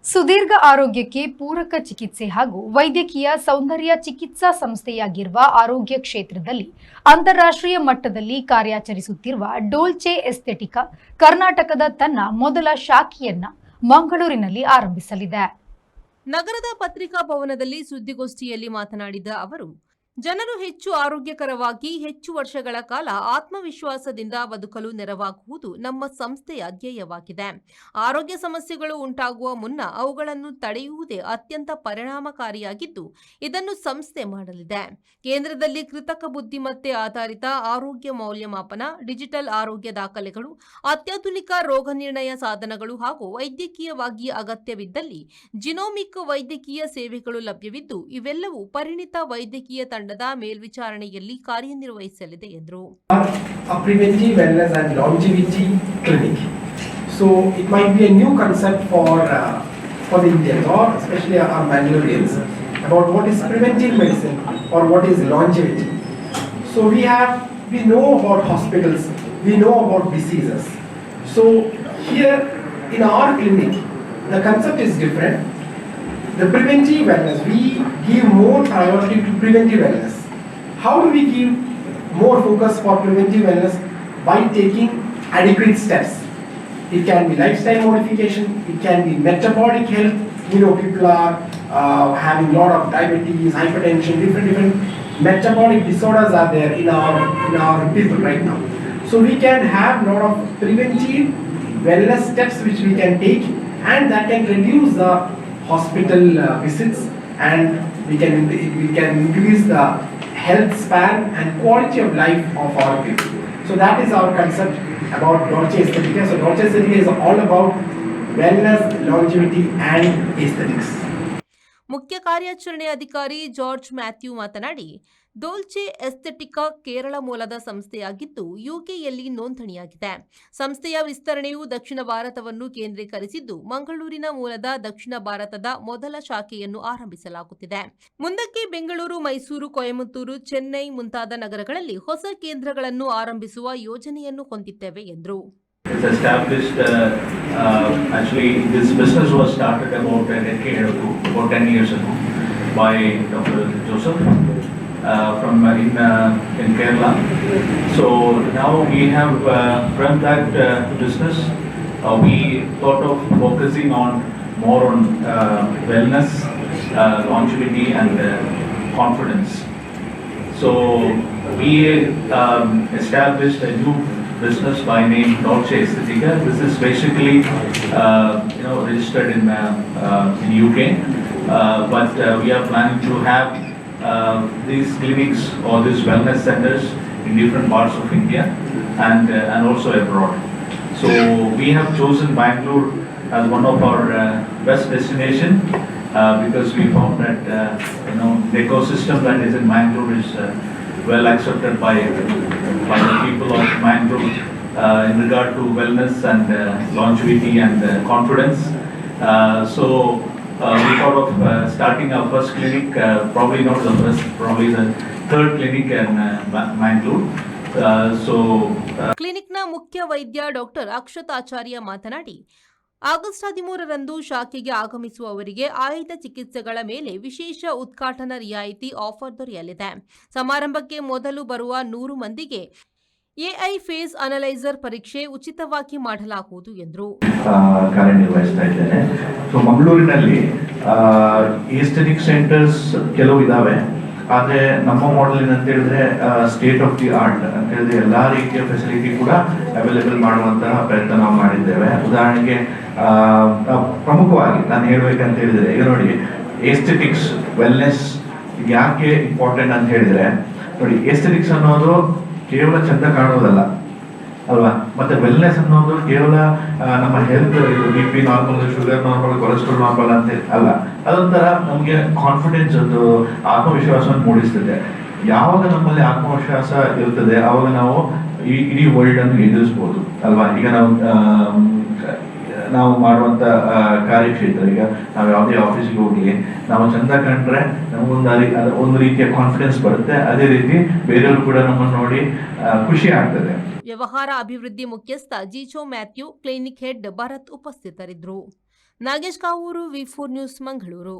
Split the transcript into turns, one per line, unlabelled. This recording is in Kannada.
ಸುದೀರ್ಘ ಆರೋಗ್ಯಕ್ಕೆ ಪೂರಕ ಚಿಕಿತ್ಸೆ ಹಾಗೂ ವೈದ್ಯಕೀಯ ಸೌಂದರ್ಯ ಚಿಕಿತ್ಸಾ ಸಂಸ್ಥೆಯಾಗಿರುವ ಆರೋಗ್ಯ ಕ್ಷೇತ್ರದಲ್ಲಿ ಅಂತಾರಾಷ್ಟ್ರೀಯ ಮಟ್ಟದಲ್ಲಿ ಕಾರ್ಯಾಚರಿಸುತ್ತಿರುವ ಡೋಲ್ಚೆ ಎಸ್ಥೆಟಿಕಾ ಕರ್ನಾಟಕದ ತನ್ನ ಮೊದಲ ಶಾಖೆಯನ್ನ ಮಂಗಳೂರಿನಲ್ಲಿ ಆರಂಭಿಸಲಿದೆ.
ನಗರದ ಪತ್ರಿಕಾ ಭವನದಲ್ಲಿ ಸುದ್ದಿಗೋಷ್ಠಿಯಲ್ಲಿ ಮಾತನಾಡಿದ ಅವರು, ಜನರು ಹೆಚ್ಚು ಆರೋಗ್ಯಕರವಾಗಿ ಹೆಚ್ಚು ವರ್ಷಗಳ ಕಾಲ ಆತ್ಮವಿಶ್ವಾಸದಿಂದ ಬದುಕಲು ನೆರವಾಗುವುದು ನಮ್ಮ ಸಂಸ್ಥೆಯ ಧ್ಯೇಯವಾಗಿದೆ. ಆರೋಗ್ಯ ಸಮಸ್ಯೆಗಳು ಉಂಟಾಗುವ ಮುನ್ನ ಅವುಗಳನ್ನು ತಡೆಯುವುದೇ ಅತ್ಯಂತ ಪರಿಣಾಮಕಾರಿಯಾಗಿದ್ದು, ಇದನ್ನು ಸಂಸ್ಥೆ ಮಾಡಲಿದೆ. ಕೇಂದ್ರದಲ್ಲಿ ಕೃತಕ ಬುದ್ಧಿಮತ್ತೆ ಆಧಾರಿತ ಆರೋಗ್ಯ ಮೌಲ್ಯಮಾಪನ, ಡಿಜಿಟಲ್ ಆರೋಗ್ಯ ದಾಖಲೆಗಳು, ಅತ್ಯಾಧುನಿಕ ರೋಗ ನಿರ್ಣಯ ಸಾಧನಗಳು ಹಾಗೂ ವೈದ್ಯಕೀಯವಾಗಿ ಅಗತ್ಯವಿದ್ದಲ್ಲಿ ಜಿನೋಮಿಕ್ ವೈದ್ಯಕೀಯ ಸೇವೆಗಳು ಲಭ್ಯವಿದ್ದು, ಇವೆಲ್ಲವೂ ಪರಿಣಿತ ವೈದ್ಯಕೀಯ ತಂಡದ ಮೇಲ್ವಿಚಾರಣೆಯಲ್ಲಿ ಕಾರ್ಯನಿರ್ವಹಿಸಲಿದೆ ಎಂದರು.
Preventive wellness and longevity clinic. So it might be a new concept for the Indians or especially our Bangaloreans about what is preventive medicine or what is longevity. So we know about hospitals, we know about diseases. So here in our clinic, the concept is different. The preventive wellness, we give more priority to preventive wellness. How do we give more focus for preventive wellness? By taking adequate steps. It can be lifestyle modification, it can be metabolic health. You know, people are having a lot of diabetes, hypertension, different metabolic disorders are there in our people right now. So we can have a lot of preventive wellness steps which we can take, and that can reduce the hospital visits, and we can increase the health span and quality of life of our people. So that is our concept about Dolce Aesthetica. So Dolce Aesthetica is all about wellness, longevity and aesthetics.
ಮುಖ್ಯ ಕಾರ್ಯಾಚರಣೆ ಅಧಿಕಾರಿ ಜಾರ್ಜ್ ಮ್ಯಾಥ್ಯೂ ಮಾತನಾಡಿ, ಡೋಲ್ಚೆ ಎಸ್ಥೆಟಿಕಾ ಕೇರಳ ಮೂಲದ ಸಂಸ್ಥೆಯಾಗಿದ್ದು ಯುಕೆಯಲ್ಲಿ ನೋಂದಣಿಯಾಗಿದೆ. ಸಂಸ್ಥೆಯ ವಿಸ್ತರಣೆಯು ದಕ್ಷಿಣ ಭಾರತವನ್ನು ಕೇಂದ್ರೀಕರಿಸಿದ್ದು, ಮಂಗಳೂರಿನ ಮೂಲದ ದಕ್ಷಿಣ ಭಾರತದ ಮೊದಲ ಶಾಖೆಯನ್ನು ಆರಂಭಿಸಲಾಗುತ್ತಿದೆ. ಮುಂದಕ್ಕೆ ಬೆಂಗಳೂರು, ಮೈಸೂರು, ಕೊಯಮತ್ತೂರು, ಚೆನ್ನೈ ಮುಂತಾದ ನಗರಗಳಲ್ಲಿ ಹೊಸ ಕೇಂದ್ರಗಳನ್ನು ಆರಂಭಿಸುವ ಯೋಜನೆಯನ್ನು ಹೊಂದಿದ್ದೇವೆ ಎಂದರು.
It's established, actually this business was started about a decade ago, about 10 years ago, by Dr. Joseph in Kerala. So now we have run that business. We thought of focusing on more on wellness, longevity and confidence. So we established a new business by name Dolce Aesthetica. This is basically registered in UK, but we are planning to have these clinics or these wellness centers in different parts of India and also abroad. So we have chosen Bangalore as one of our best destination because we found that the ecosystem that is in Bangalore is well accepted by the people of Bangalore in regard to wellness and longevity and confidence. So we thought of starting our first clinic, probably not the first, probably the third clinic in Bangalore.
ಕ್ಲಿನಿಕ್ನ ಮುಖ್ಯ ವೈದ್ಯ ಡಾಕ್ಟರ್ ಅಕ್ಷತ್ ಆಚಾರ್ಯ ಮಾತನಾಡಿ, ಆಗಸ್ಟ್ 13ರಂದು ಶಾಖೆಗೆ ಆಗಮಿಸುವವರಿಗೆ ಆಯ್ದ ಚಿಕಿತ್ಸೆಗಳ ಮೇಲೆ ವಿಶೇಷ ಉದ್ಘಾಟನಾ ರಿಯಾಯಿತಿ ಆಫರ್ ದೊರೆಯಲಿದೆ. ಸಮಾರಂಭಕ್ಕೆ ಮೊದಲು ಬರುವ 100 ಮಂದಿಗೆ ಎಐ ಫೇಸ್ ಅನಲೈಸರ್ ಪರೀಕ್ಷೆ ಉಚಿತವಾಗಿ ಮಾಡಲಾಗುವುದು ಎಂದರು.
ಕಾರ್ಯನಿರ್ವಹಿಸ್ತಾ ಇದ್ದೇನೆ. ಸೊ ಮಂಗಳೂರಿನಲ್ಲಿ ಎಸ್ಥೆಟಿಕ್ ಸೆಂಟರ್ಸ್ ಕೆಲವು ಇದಾವೆ. ಆದರೆ ನಮ್ಮ ಮಾಡೆಲ್ ಏನಂತ ಹೇಳಿದ್ರೆ ಸ್ಟೇಟ್ ಆಫ್ ದಿ ಆರ್ಟ್ ಅಂತ ಹೇಳಿದ್ರೆ ಎಲ್ಲಾ ರೀತಿಯ ಫೆಸಿಲಿಟಿ ಕೂಡ ಅವೈಲೇಬಲ್ ಮಾಡುವಂತಹ ಪ್ರಯತ್ನ ನಾವು ಮಾಡಿದ್ದೇವೆ. ಉದಾಹರಣೆಗೆ ಪ್ರಮುಖವಾಗಿ ನಾನು ಹೇಳ್ಬೇಕಂತ ಹೇಳಿದ್ರೆ, ಈಗ ನೋಡಿ, ಎಸ್ಥೆಟಿಕ್ಸ್ ವೆಲ್ನೆಸ್ ಯಾಕೆ ಇಂಪಾರ್ಟೆಂಟ್ ಅಂತ ಹೇಳಿದ್ರೆ, ನೋಡಿ, ಎಸ್ಥೆಟಿಕ್ಸ್ ಅನ್ನೋದು ಕೇವಲ ಚಂದ ಕಾಣುವುದಲ್ಲ ಅಲ್ವಾ, ಮತ್ತೆ ವೆಲ್ನೆಸ್ ಅನ್ನೋದು ಕೇವಲ ನಮ್ಮ health, BP normal, sugar normal, cholesterol normal ಅಂತ ಅಲ್ಲ, ಅದೊಂಥರ ನಮಗೆ ಕಾನ್ಫಿಡೆನ್ಸ್, ಒಂದು ಆತ್ಮವಿಶ್ವಾಸವನ್ನು ಮೂಡಿಸ್ತದೆ. ಯಾವಾಗ ನಮ್ಮಲ್ಲಿ ಆತ್ಮವಿಶ್ವಾಸ ಇರ್ತದೆ ಆವಾಗ ನಾವು ಈ ಇಡೀ ವರ್ಲ್ಡ್ ಅನ್ನು ಎದುರಿಸ್ಬೋದು ಅಲ್ವಾ. ಈಗ ನಾವು ಮಾಡುವಂತ ಕಾರ್ಯಕ್ಷೇತ್ರ, ಈಗ ನಾವು ಯಾವುದೇ ಆಫೀಸಿಗೆ ಹೋಗ್ಲಿ, ನಾವು ಚಂದ ಕಂಡ್ರೆ ನಮಗೊಂದು ರೀತಿಯ ಕಾನ್ಫಿಡೆನ್ಸ್ ಬರುತ್ತೆ. ಅದೇ ರೀತಿ ಬೇರೆಯವರು ಕೂಡ ನಮ್ಮನ್ನು ನೋಡಿ ಖುಷಿ ಆಗ್ತದೆ.
ವ್ಯವಹಾರ ಅಭಿವೃದ್ಧಿ ಮುಖ್ಯಸ್ಥ ಜಿಚೋ ಮ್ಯಾಥ್ಯೂ, ಕ್ಲಿನಿಕ್ ಹೆಡ್ ಭರತ್ ಉಪಸ್ಥಿತರಿದ್ದರು. ನಾಗೇಶ್ ಕಾವೂರು, ವಿ4 ನ್ಯೂಸ್, ಮಂಗಳೂರು.